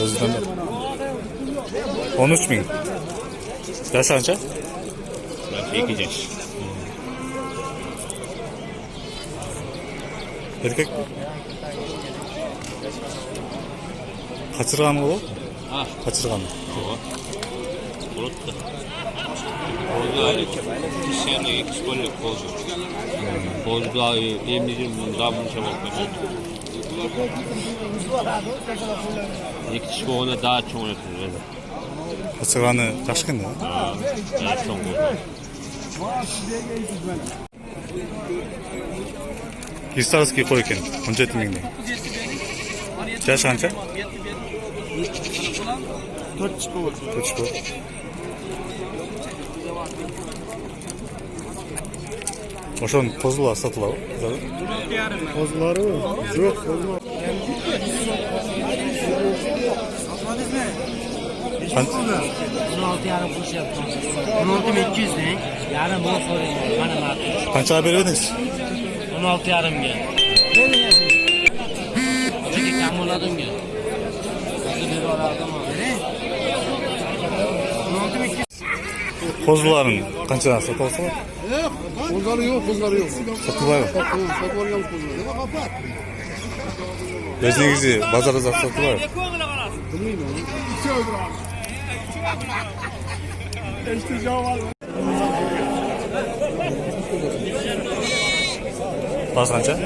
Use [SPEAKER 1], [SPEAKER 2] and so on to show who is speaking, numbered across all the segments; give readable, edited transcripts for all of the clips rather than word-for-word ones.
[SPEAKER 1] Özdemir. 13 bin. Yaş anca?
[SPEAKER 2] 2 yaş.
[SPEAKER 1] Erkek mi? Kaçırgan mı o?
[SPEAKER 2] Ha.
[SPEAKER 1] Kaçırgan mı?
[SPEAKER 2] Buluttu. Bozduğı kişilerine ekspollik bozuyor. Bozduğı emnizin daha bunu çabuk. İki kişi ona daha çok öğretiyor.
[SPEAKER 1] Kaçırganı yaşkın ya.
[SPEAKER 2] Evet, çok bozuyor.
[SPEAKER 1] Hisarski koyken. 17 bin. Yaş anca?
[SPEAKER 3] 4 çıkıyor.
[SPEAKER 1] 4 çıkıyor. Oşon pozula satıla.
[SPEAKER 3] Pozları yok. Pozlar.
[SPEAKER 1] Kaç?
[SPEAKER 4] 16 yarım kuş yaptım. 16.200 ne? Yarım bunu sorayım. Bana bak.
[SPEAKER 1] Kaç haber verdiniz?
[SPEAKER 4] 16 yarım gel. Çünkü kamuladım gel.
[SPEAKER 1] Pozuların kaçına satılsa var?
[SPEAKER 3] Pozları yok.
[SPEAKER 1] Satılıyor.
[SPEAKER 3] Satılıyor pozları.
[SPEAKER 1] Bezinizi pazarda satılıyor. Bas kança?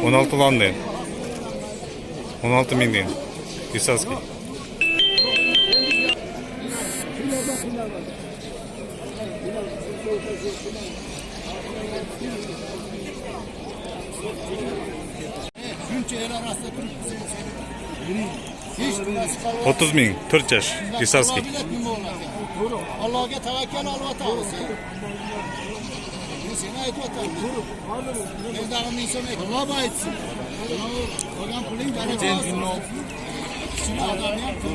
[SPEAKER 1] 16 lan deyin. 16 bin deyin. Hisarski. Otuz bin, 4 yaş, Hisarski.
[SPEAKER 3] Allah'a tevekkül alvat ağrısı. Seni ait vatan. Evdağın insanı Allah bayitsin. Oradan kulun bana çağırsın. Şimdi adam yaptı.